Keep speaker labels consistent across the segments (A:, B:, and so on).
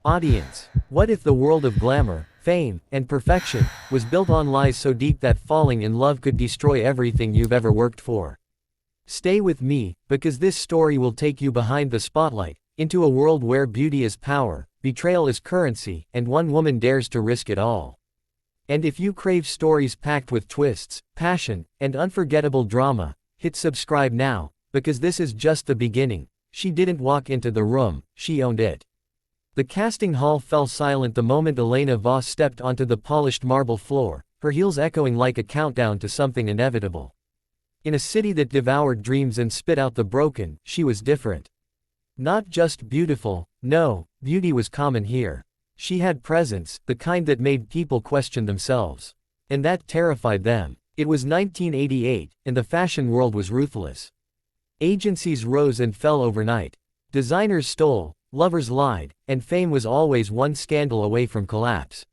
A: Audience. What if the world of glamour, fame, and perfection was built on lies so deep that falling in love could destroy everything you've ever worked for? Stay with me, because this story will take you behind the spotlight, into a world where beauty is power, betrayal is currency, and one woman dares to risk it all. And if you crave stories packed with twists, passion, and unforgettable drama, hit subscribe now, because this is just the beginning. She didn't walk into the room, she owned it. The casting hall fell silent the moment Elena Voss stepped onto the polished marble floor, her heels echoing like a countdown to something inevitable. In a city that devoured dreams and spit out the broken, she was different. Not just beautiful, no, beauty was common here. She had presence, the kind that made people question themselves. And that terrified them. It was 1988, and the fashion world was ruthless. Agencies rose and fell overnight. Designers stole, lovers lied, and fame was always one scandal away from collapse.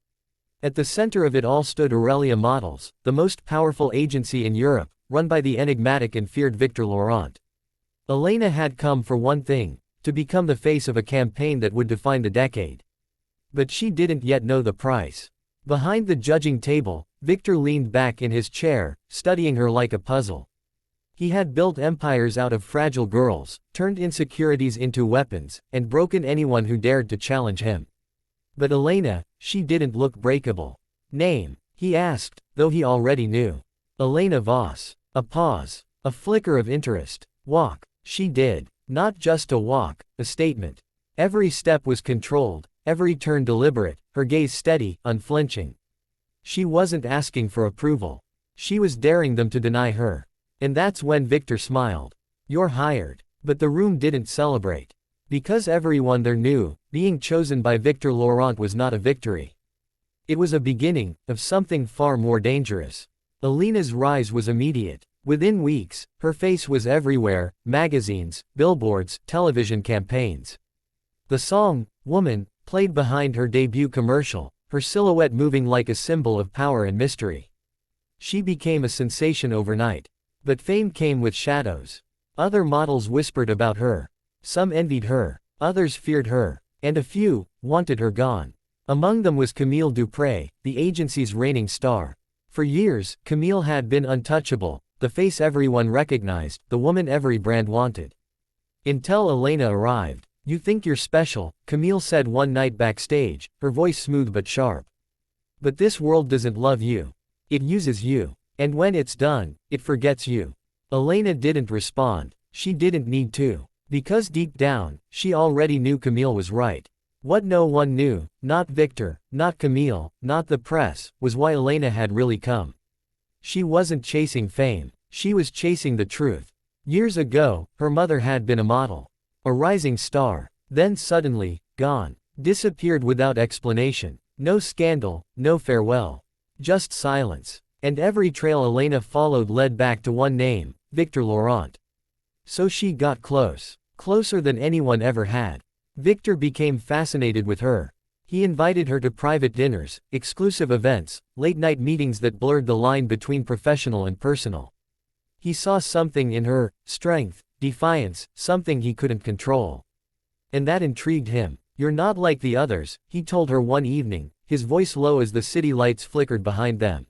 A: At the center of it all stood Aurelia Models, the most powerful agency in Europe, run by the enigmatic and feared Victor Laurent. Elena had come for one thing, to become the face of a campaign that would define the decade. But she didn't yet know the price. Behind the judging table, Victor leaned back in his chair, studying her like a puzzle. He had built empires out of fragile girls, turned insecurities into weapons, and broken anyone who dared to challenge him. But Elena, she didn't look breakable. Name? He asked, though he already knew. Elena Voss. A pause. A flicker of interest. Walk. She did. Not just a walk, a statement. Every step was controlled, every turn deliberate, her gaze steady, unflinching. She wasn't asking for approval. She was daring them to deny her. And that's when Victor smiled. You're hired. But the room didn't celebrate. Because everyone there knew, being chosen by Victor Laurent was not a victory. It was a beginning of something far more dangerous. Elena's rise was immediate. Within weeks, her face was everywhere, magazines, billboards, television campaigns. The song, Woman, played behind her debut commercial, her silhouette moving like a symbol of power and mystery. She became a sensation overnight. But fame came with shadows. Other models whispered about her. Some envied her, others feared her, and a few wanted her gone. Among them was Camille Dupré, the agency's reigning star. For years, Camille had been untouchable, the face everyone recognized, the woman every brand wanted. Until Elena arrived. You think you're special, Camille said one night backstage, her voice smooth but sharp. But this world doesn't love you. It uses you. And when it's done, it forgets you. Elena didn't respond. She didn't need to. Because deep down, she already knew Camille was right. What no one knew, not Victor, not Camille, not the press, was why Elena had really come. She wasn't chasing fame. She was chasing the truth. Years ago, her mother had been a model. A rising star. Then suddenly, gone. Disappeared without explanation. No scandal, no farewell. Just silence. And every trail Elena followed led back to one name, Victor Laurent. So she got close. Closer than anyone ever had. Victor became fascinated with her. He invited her to private dinners, exclusive events, late-night meetings that blurred the line between professional and personal. He saw something in her, strength, defiance, something he couldn't control. And that intrigued him. You're not like the others, he told her one evening, his voice low as the city lights flickered behind them.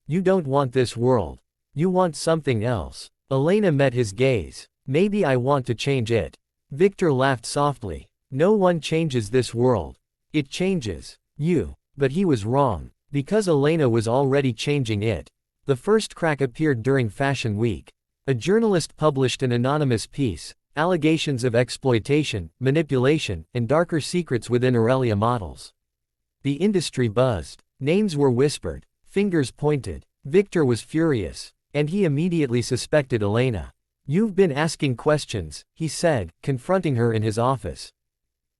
A: You don't want this world. You want something else. Elena met his gaze. Maybe I want to change it. Victor laughed softly. No one changes this world. It changes you. But he was wrong. Because Elena was already changing it. The first crack appeared during Fashion Week. A journalist published an anonymous piece, allegations of exploitation, manipulation, and darker secrets within Aurelia Models. The industry buzzed. Names were whispered. Fingers pointed. Victor was furious. And he immediately suspected Elena. You've been asking questions, he said, confronting her in his office.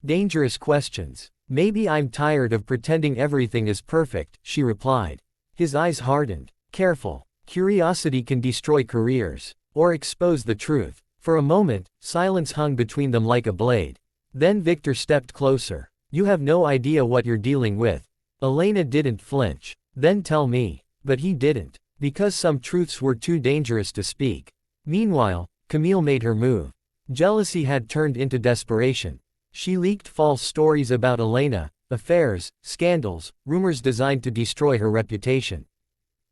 A: Dangerous questions. Maybe I'm tired of pretending everything is perfect, she replied. His eyes hardened. Careful. Curiosity can destroy careers. Or expose the truth. For a moment, silence hung between them like a blade. Then Victor stepped closer. You have no idea what you're dealing with. Elena didn't flinch. Then tell me. But he didn't. Because some truths were too dangerous to speak. Meanwhile, Camille made her move. Jealousy had turned into desperation. She leaked false stories about Elena, affairs, scandals, rumors designed to destroy her reputation.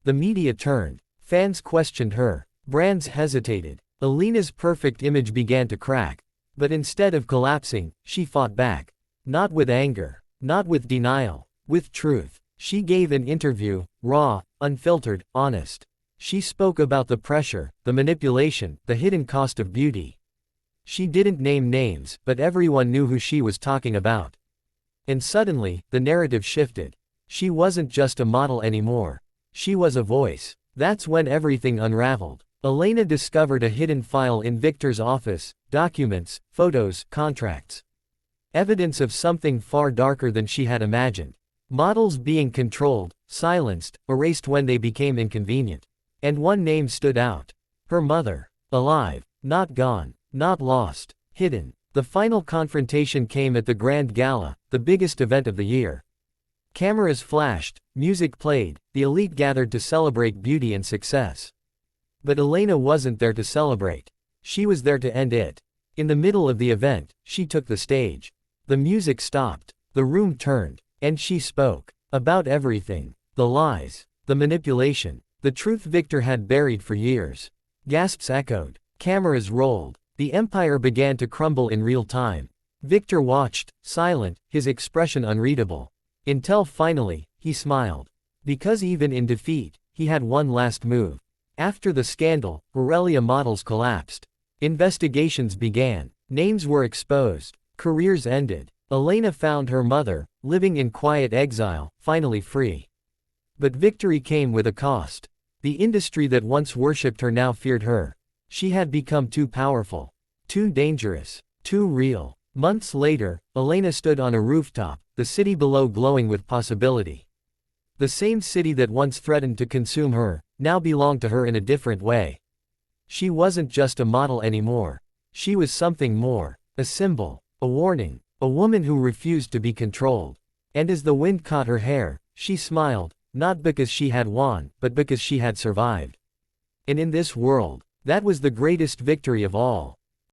A: The media turned. Fans questioned her. Brands hesitated. Elena's perfect image began to crack. But instead of collapsing, she fought back. Not with anger. Not with denial. With truth. She gave an interview, raw, unfiltered, honest. She spoke about the pressure, the manipulation, the hidden cost of beauty. She didn't name names, but everyone knew who she was talking about. And suddenly, the narrative shifted. She wasn't just a model anymore. She was a voice. That's when everything unraveled. Elena discovered a hidden file in Victor's office, documents, photos, contracts. Evidence of something far darker than she had imagined. Models being controlled, silenced, erased when they became inconvenient. And one name stood out. Her mother. Alive. Not gone. Not lost. Hidden. The final confrontation came at the Grand Gala, the biggest event of the year. Cameras flashed, music played, the elite gathered to celebrate beauty and success. But Elena wasn't there to celebrate. She was there to end it. In the middle of the event, she took the stage. The music stopped. The room turned. And she spoke. About everything. The lies. The manipulation. The truth Victor had buried for years. Gasps echoed. Cameras rolled. The empire began to crumble in real time. Victor watched, silent, his expression unreadable. Until finally, he smiled. Because even in defeat, he had one last move. After the scandal, Aurelia models collapsed. Investigations began. Names were exposed. Careers ended. Elena found her mother, living in quiet exile, finally free. But victory came with a cost. The industry that once worshipped her now feared her. She had become too powerful. Too dangerous. Too real. Months later, Elena stood on a rooftop, the city below glowing with possibility. The same city that once threatened to consume her, now belonged to her in a different way. She wasn't just a model anymore. She was something more. A symbol. A warning. A woman who refused to be controlled. And as the wind caught her hair, she smiled, not because she had won, but because she had survived. And in this world, that was the greatest victory of all.